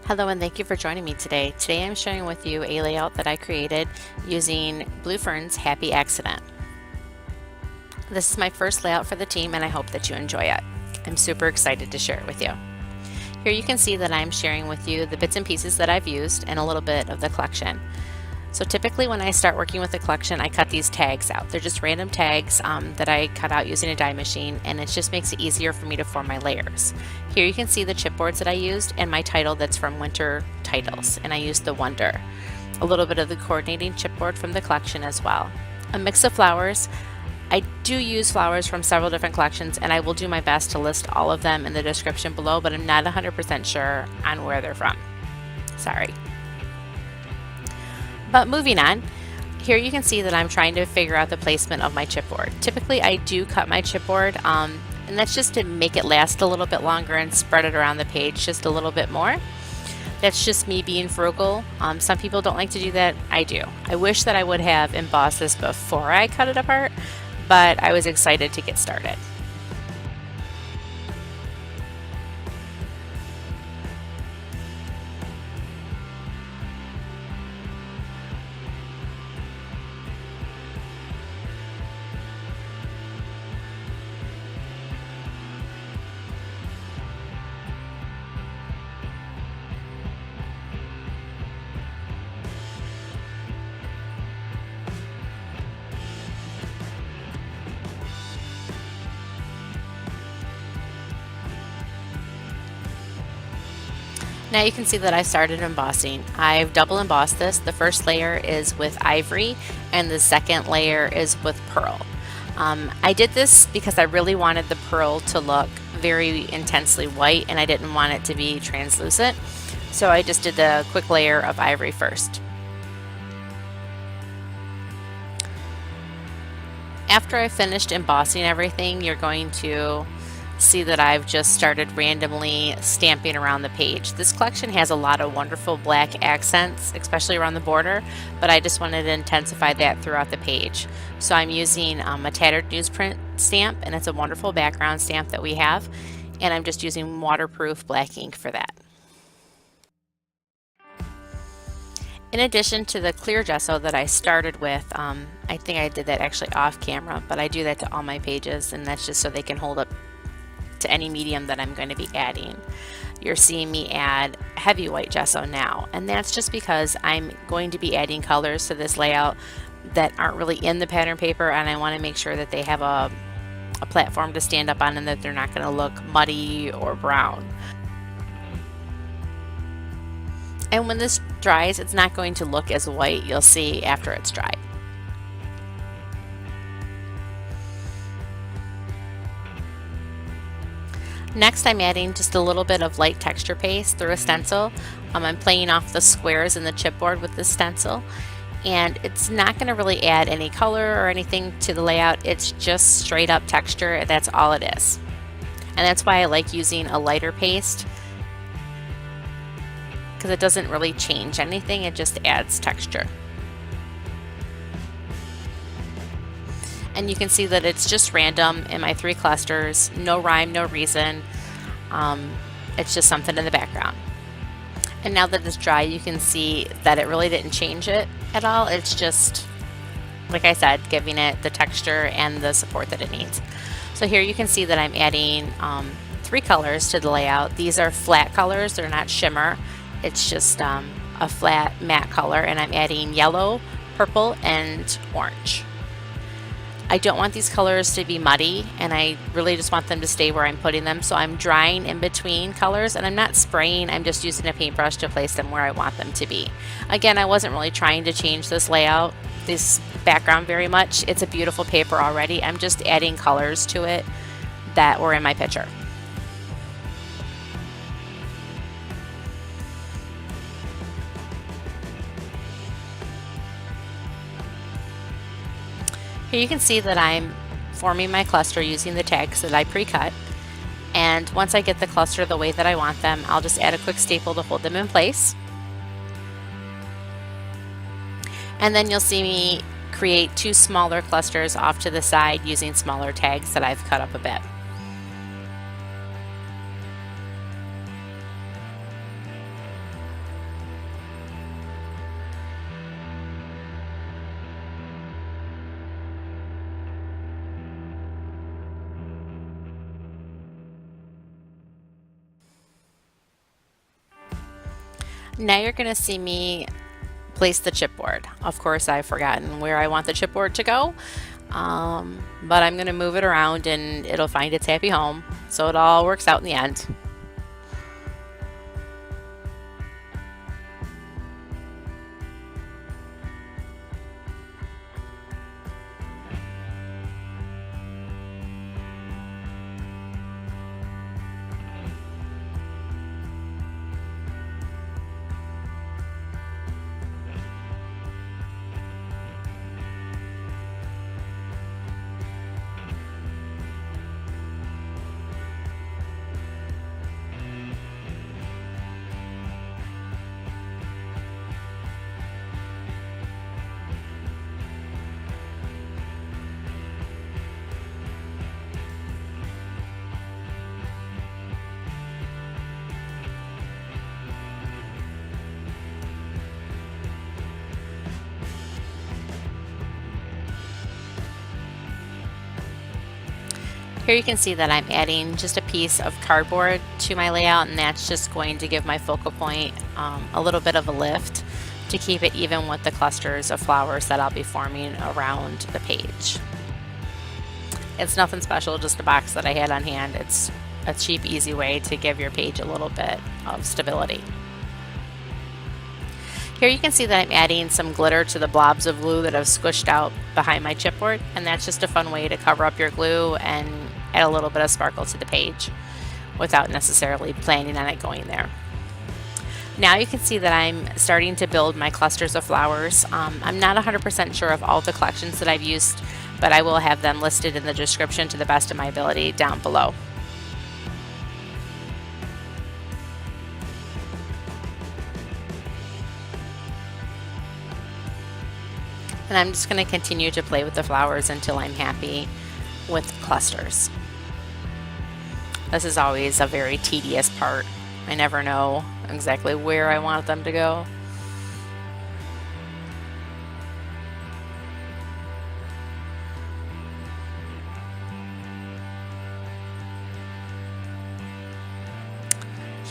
Hello and thank you for joining me today. Today I'm sharing with you a layout that I created using Blue Fern's Happy Accident. This is my first layout for the team and I hope that you enjoy it. I'm super excited to share it with you. Here you can see that I'm sharing with you the bits and pieces that I've used and a little bit of the collection. So typically when I start working with a collection, I cut these tags out. They're just random tags that I cut out using a die machine, and it just makes it easier for me to form my layers. Here you can see the chipboards that I used and my title that's from Winter Titles, and I used the Wonder. A little bit of the coordinating chipboard from the collection as well. A mix of flowers. I do use flowers from several different collections, and I will do my best to list all of them in the description below, but I'm not 100% sure on where they're from. Sorry. But moving on, here you can see that I'm trying to figure out the placement of my chipboard. Typically I do cut my chipboard, and that's just to make it last a little bit longer and spread it around the page just a little bit more. That's just me being frugal. Some people don't like to do that. I do. I wish that I would have embossed this before I cut it apart, but I was excited to get started. Now you can see that I started embossing. I've double embossed this. The first layer is with Ivory and the second layer is with Pearl. I did this because I really wanted the Pearl to look very intensely white and I didn't want it to be translucent. So I just did the quick layer of Ivory first. After I finished embossing everything, you're going to see that I've just started randomly stamping around the page. This collection has a lot of wonderful black accents, especially around the border, but I just wanted to intensify that throughout the page. So I'm using a Tattered newsprint stamp, and it's a wonderful background stamp that we have, and I'm just using waterproof black ink for that. In addition to the clear gesso that I started with, I think I did that actually off camera, but I do that to all my pages, and that's just so they can hold up to any medium that I'm going to be adding. You're seeing me add heavy white gesso now, and that's just because I'm going to be adding colors to this layout that aren't really in the pattern paper, and I want to make sure that they have a platform to stand up on and that they're not going to look muddy or brown. And when this dries, it's not going to look as white. You'll see after it's dried. Next, I'm adding just a little bit of light texture paste through a stencil. I'm playing off the squares in the chipboard with this stencil, and it's not going to really add any color or anything to the layout. It's just straight up texture. That's all it is. And that's why I like using a lighter paste, because it doesn't really change anything. It just adds texture. And you can see that it's just random in my 3 clusters, no rhyme, no reason. It's just something in the background. And now that it's dry, you can see that it really didn't change it at all. It's just, like I said, giving it the texture and the support that it needs. So here you can see that I'm adding 3 colors to the layout. These are flat colors, they're not shimmer. It's just a flat matte color, and I'm adding yellow, purple, and orange. I don't want these colors to be muddy, and I really just want them to stay where I'm putting them, so I'm drying in between colors, and I'm not spraying. I'm just using a paintbrush to place them where I want them to be. Again, I wasn't really trying to change this layout, this background very much. It's a beautiful paper already. I'm just adding colors to it that were in my picture. Here you can see that I'm forming my cluster using the tags that I pre-cut, and once I get the cluster the way that I want them, I'll just add a quick staple to hold them in place. And then you'll see me create 2 smaller clusters off to the side using smaller tags that I've cut up a bit. Now you're going to see me place the chipboard. Of course, I've forgotten where I want the chipboard to go, but I'm going to move it around and it'll find its happy home. So it all works out in the end. Here you can see that I'm adding just a piece of cardboard to my layout, and that's just going to give my focal point a little bit of a lift to keep it even with the clusters of flowers that I'll be forming around the page. It's nothing special, just a box that I had on hand. It's a cheap, easy way to give your page a little bit of stability. Here you can see that I'm adding some glitter to the blobs of glue that I've squished out behind my chipboard, and that's just a fun way to cover up your glue and add a little bit of sparkle to the page without necessarily planning on it going there. Now you can see that I'm starting to build my clusters of flowers. I'm not 100% sure of all the collections that I've used, but I will have them listed in the description to the best of my ability down below. And I'm just going to continue to play with the flowers until I'm happy with clusters. This is always a very tedious part. I never know exactly where I want them to go.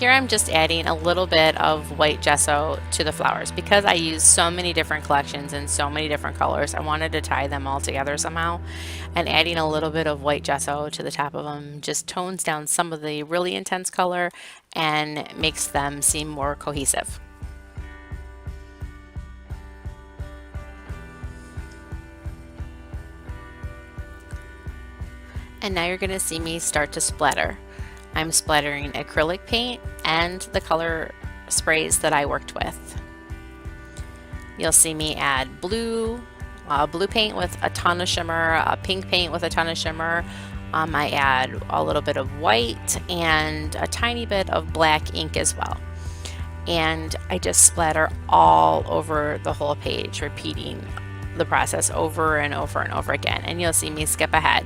Here I'm just adding a little bit of white gesso to the flowers. Because I use so many different collections and so many different colors, I wanted to tie them all together somehow, and adding a little bit of white gesso to the top of them just tones down some of the really intense color and makes them seem more cohesive. And now you're going to see me start to splatter. I'm splattering acrylic paint and the color sprays that I worked with. You'll see me add blue paint with a ton of shimmer, pink paint with a ton of shimmer. I add a little bit of white and a tiny bit of black ink as well. And I just splatter all over the whole page, repeating the process over and over and over again. And you'll see me skip ahead.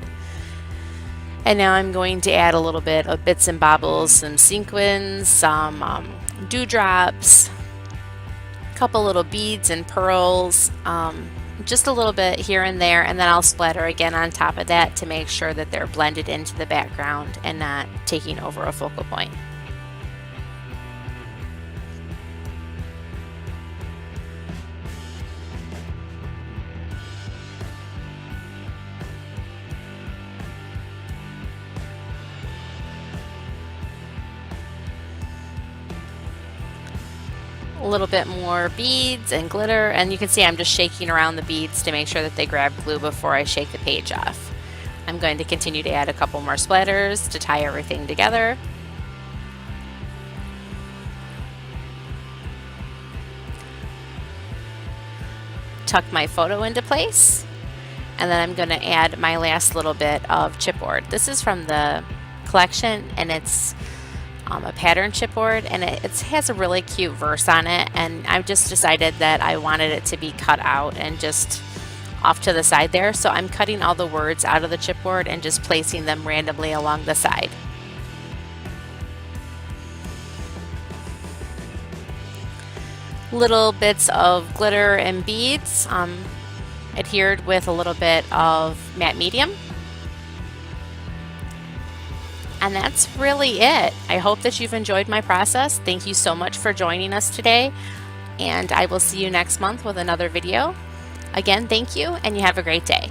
And now I'm going to add a little bit of bits and bobbles, some sequins, some dewdrops, a couple little beads and pearls, just a little bit here and there, and then I'll splatter again on top of that to make sure that they're blended into the background and not taking over a focal point. A little bit more beads and glitter, and you can see I'm just shaking around the beads to make sure that they grab glue before I shake the page off. I'm going to continue to add a couple more splatters to tie everything together. Tuck my photo into place, and then I'm going to add my last little bit of chipboard. This is from the collection, and it's a pattern chipboard, and it has a really cute verse on it, and I've just decided that I wanted it to be cut out and just off to the side there, so I'm cutting all the words out of the chipboard and just placing them randomly along the side. Little bits of glitter and beads adhered with a little bit of matte medium. And that's really it. I hope that you've enjoyed my process. Thank you so much for joining us today, and I will see you next month with another video. Again, thank you, and you have a great day.